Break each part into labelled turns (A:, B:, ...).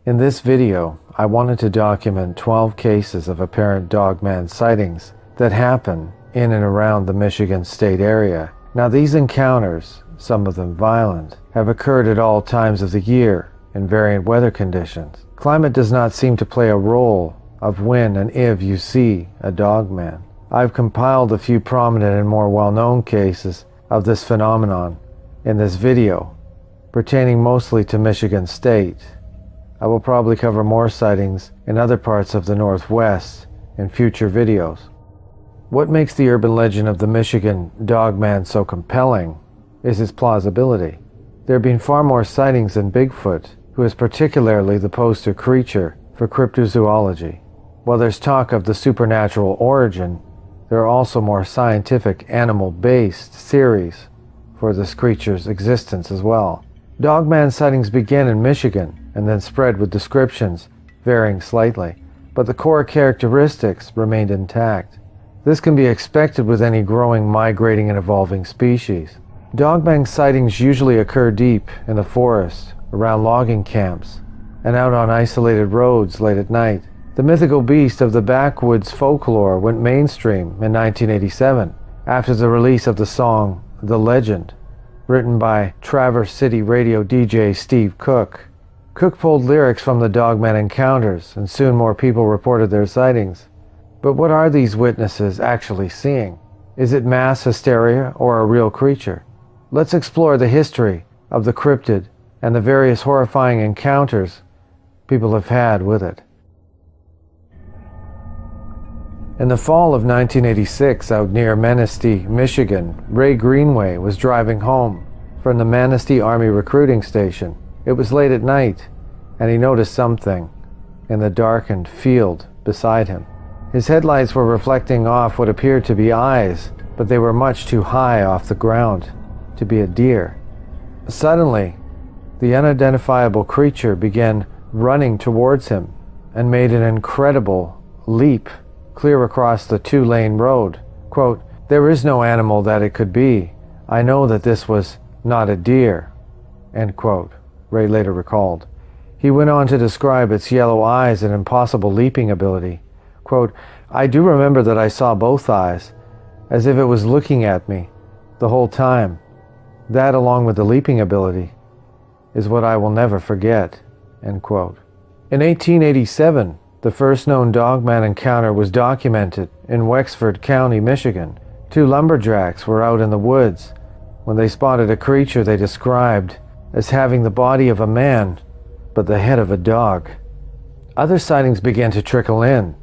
A: In this video, I wanted to document 12 cases of apparent dogman sightings that happen in and around the Michigan State area. Now these encounters, some of them violent, have occurred at all times of the year in variant weather conditions. Climate does not seem to play a role of when and if you see a dogman. I've compiled a few prominent and more well-known cases of this phenomenon in this video, pertaining mostly to Michigan State. I will probably cover more sightings in other parts of the Northwest in future videos. What makes the urban legend of the Michigan dogman so compelling is its plausibility. There have been far more sightings than Bigfoot, who is particularly the poster creature for cryptozoology. While there's talk of the supernatural origin, there are also more scientific animal-based theories for this creature's existence as well. Dogman sightings began in Michigan and then spread with descriptions varying slightly, but the core characteristics remained intact. This can be expected with any growing, migrating, and evolving species. Dogman sightings usually occur deep in the forest, around logging camps, and out on isolated roads late at night. The mythical beast of the backwoods folklore went mainstream in 1987 after the release of the song The Legend, written by Traverse City radio DJ Steve Cook. Cook pulled lyrics from the dogman encounters, and soon more people reported their sightings. But what are these witnesses actually seeing? Is it mass hysteria or a real creature? Let's explore the history of the cryptid and the various horrifying encounters people have had with it. In the fall of 1986, out near Manistee, Michigan, Ray Greenway was driving home from the Manistee Army recruiting station. It was late at night, and he noticed something in the darkened field beside him. His headlights were reflecting off what appeared to be eyes, but they were much too high off the ground to be a deer. Suddenly, the unidentifiable creature began running towards him and made an incredible leap clear across the two-lane road. Quote, "There is no animal that it could be. I know that this was not a deer," end quote, Ray later recalled. He went on to describe its yellow eyes and impossible leaping ability. Quote, "I do remember that I saw both eyes, as if it was looking at me the whole time. That, along with the leaping ability, is what I will never forget," end quote. In 1887, the first known dogman encounter was documented in Wexford County, Michigan. Two lumberjacks were out in the woods when they spotted a creature they described as having the body of a man, but the head of a dog. Other sightings began to trickle in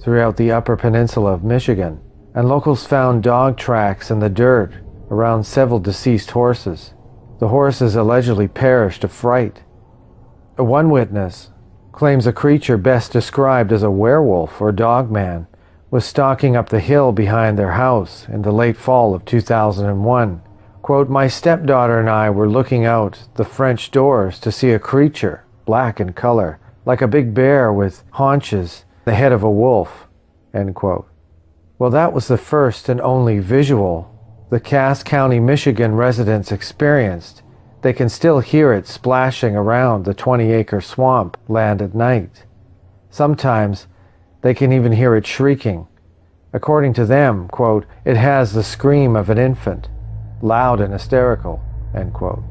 A: throughout the Upper Peninsula of Michigan, and locals found dog tracks in the dirt around several deceased horses. The horses allegedly perished of fright. One witness claims a creature best described as a werewolf or dogman was stalking up the hill behind their house in the late fall of 2001. Quote, "My stepdaughter and I were looking out the French doors to see a creature, black in color, like a big bear with haunches, the head of a wolf," end quote. Well, that was the first and only visual the Cass County, Michigan residents experienced. They can still hear it splashing around the 20-acre swamp land at night. Sometimes they can even hear it shrieking. According to them, quote, "It has the scream of an infant, loud and hysterical," end quote.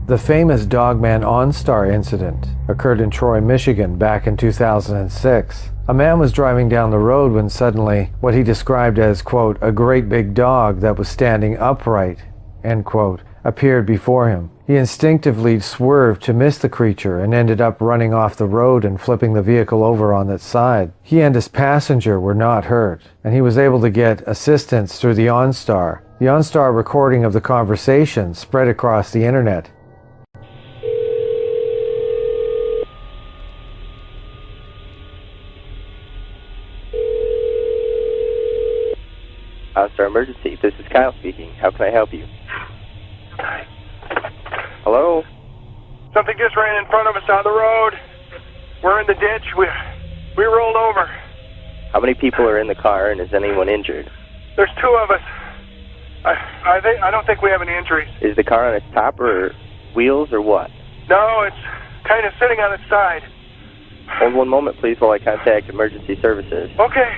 A: The famous Dogman OnStar incident occurred in Troy, Michigan back in 2006. A man was driving down the road when suddenly what he described as, quote, "a great big dog that was standing upright," end quote, appeared before him. He instinctively swerved to miss the creature and ended up running off the road and flipping the vehicle over on its side. He and his passenger were not hurt, and he was able to get assistance through the OnStar. The OnStar recording of the conversation spread across the internet.
B: OnStar Emergency, this is Kyle speaking. How can I help you? Hello?
C: Something just ran in front of us on the road. We're in the ditch. We rolled over.
B: How many people are in the car, and is anyone injured?
C: There's two of us. I don't think we have any injuries.
B: Is the car on its top or wheels or what?
C: No, it's kind of sitting on its side.
B: Hold one moment, please, while I contact emergency services.
C: Okay.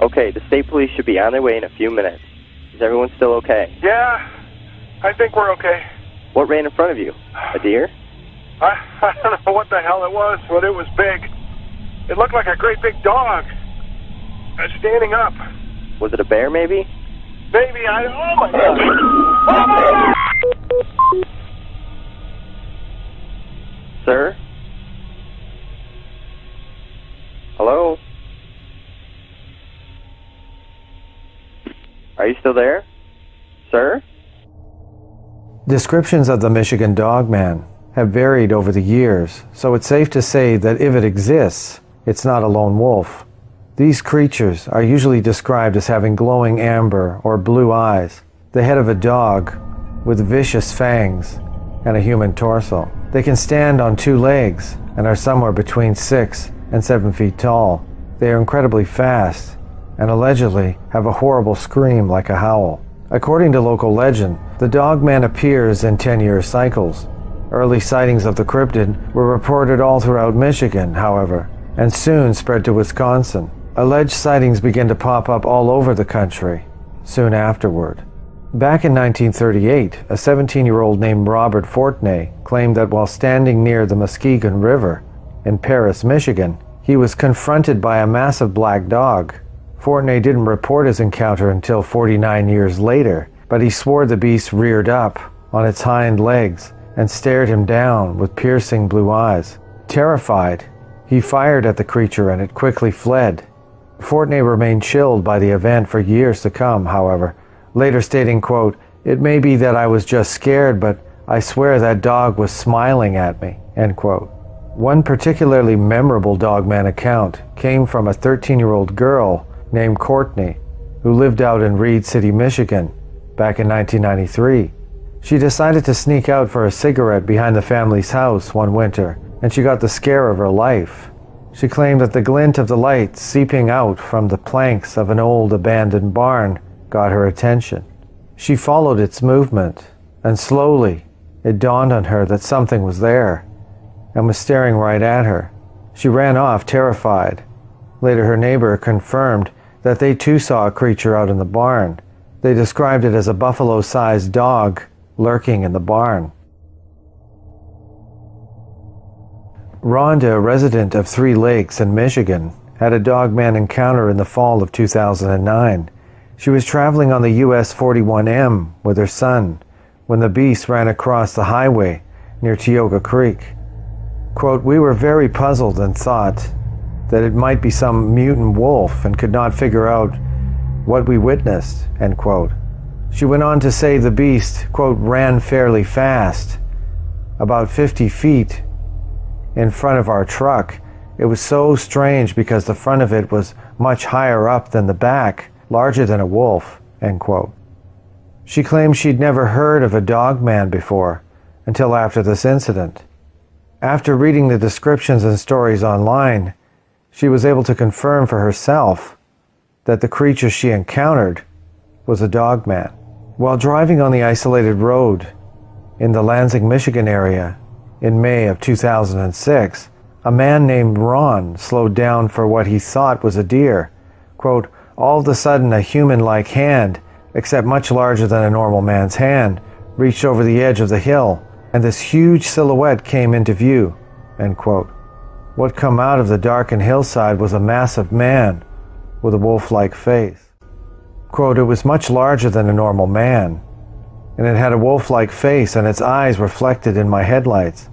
B: Okay, the state police should be on their way in a few minutes. Is everyone still okay?
C: Yeah, I think we're okay.
B: What ran in front of you? A deer?
C: I don't know what the hell it was, but it was big. It looked like a great big dog. Standing up.
B: Was it a bear, maybe?
C: Maybe oh my God. Oh my God!
B: Sir? Hello? Are you still there? Sir?
A: Descriptions of the Michigan Dogman have varied over the years, so it's safe to say that if it exists, it's not a lone wolf. These creatures are usually described as having glowing amber or blue eyes, the head of a dog with vicious fangs, and a human torso. They can stand on two legs and are somewhere between 6 and 7 feet tall. They are incredibly fast and allegedly have a horrible scream like a howl. According to local legend, the Dogman appears in 10-year cycles. Early sightings of the cryptid were reported all throughout Michigan, however, and soon spread to Wisconsin. Alleged sightings began to pop up all over the country soon afterward. Back in 1938, a 17-year-old named Robert Fortney claimed that while standing near the Muskegon River in Paris, Michigan, he was confronted by a massive black dog. Fortney didn't report his encounter until 49 years later, but he swore the beast reared up on its hind legs and stared him down with piercing blue eyes. Terrified, he fired at the creature and it quickly fled. Fortney remained chilled by the event for years to come, however, later stating, quote, "It may be that I was just scared, but I swear that dog was smiling at me," end quote. One particularly memorable Dogman account came from a 13-year-old girl named Courtney, who lived out in Reed City, Michigan, back in 1993. She decided to sneak out for a cigarette behind the family's house one winter, and she got the scare of her life. She claimed that the glint of the light seeping out from the planks of an old abandoned barn got her attention. She followed its movement, and slowly it dawned on her that something was there and was staring right at her. She ran off, terrified. Later, her neighbor confirmed that they too saw a creature out in the barn. They described it as a buffalo-sized dog lurking in the barn. Rhonda, a resident of Three Lakes in Michigan, had a Dogman encounter in the fall of 2009. She was traveling on the US 41M with her son when the beast ran across the highway near Tioga Creek. Quote, "We were very puzzled and thought that it might be some mutant wolf and could not figure out what we witnessed," end quote. She went on to say the beast, quote, "ran fairly fast, about 50 feet in front of our truck. It was so strange because the front of it was much higher up than the back, larger than a wolf," end quote. She claimed she'd never heard of a Dogman before until after this incident. After reading the descriptions and stories online, she was able to confirm for herself that the creature she encountered was a Dogman. While driving on the isolated road in the Lansing, Michigan area in May of 2006, a man named Ron slowed down for what he thought was a deer. Quote, "All of a sudden a human-like hand, except much larger than a normal man's hand, reached over the edge of the hill, and this huge silhouette came into view," end quote. What come out of the darkened hillside was a massive man with a wolf-like face. Quote, "It was much larger than a normal man, and it had a wolf-like face and its eyes reflected in my headlights.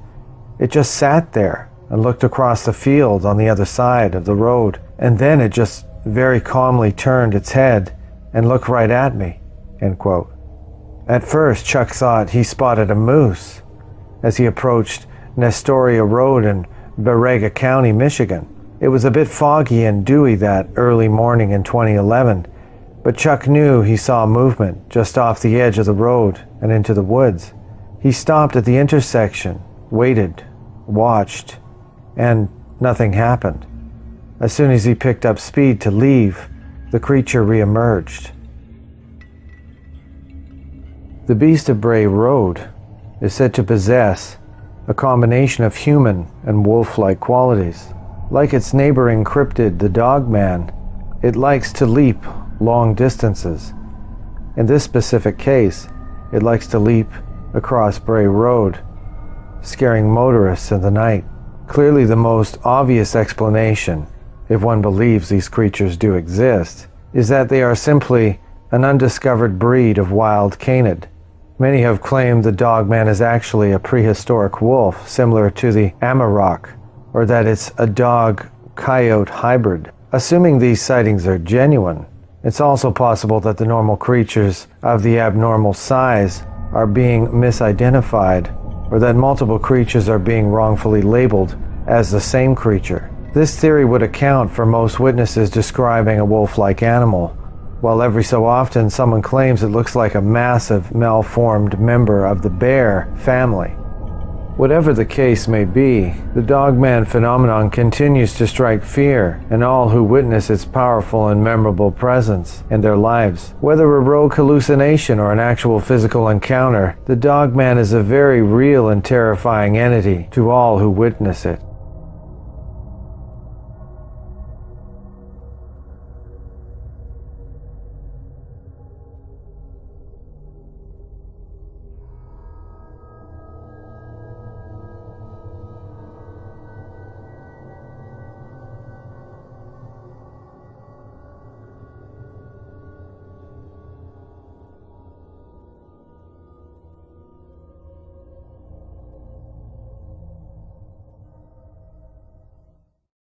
A: It just sat there and looked across the field on the other side of the road, and then it just very calmly turned its head and looked right at me," end quote. At first, Chuck thought he spotted a moose as he approached Nestoria Road in Bray County, Michigan. It was a bit foggy and dewy that early morning in 2011, but Chuck knew he saw movement just off the edge of the road and into the woods. He stopped at the intersection, waited, watched, and nothing happened. As soon as he picked up speed to leave, the creature re-emerged. The Beast of Bray Road is said to possess a combination of human and wolf-like qualities. Like its neighboring cryptid, the Dogman, it likes to leap long distances. In this specific case, it likes to leap across Bray Road, scaring motorists in the night. Clearly the most obvious explanation, if one believes these creatures do exist, is that they are simply an undiscovered breed of wild canid. Many have claimed the Dogman is actually a prehistoric wolf, similar to the Amarok, or that it's a dog-coyote hybrid. Assuming these sightings are genuine, it's also possible that the normal creatures of the abnormal size are being misidentified, or that multiple creatures are being wrongfully labeled as the same creature. This theory would account for most witnesses describing a wolf-like animal, while every so often someone claims it looks like a massive, malformed member of the bear family. Whatever the case may be, the Dogman phenomenon continues to strike fear in all who witness its powerful and memorable presence in their lives. Whether a rogue hallucination or an actual physical encounter, the Dogman is a very real and terrifying entity to all who witness it.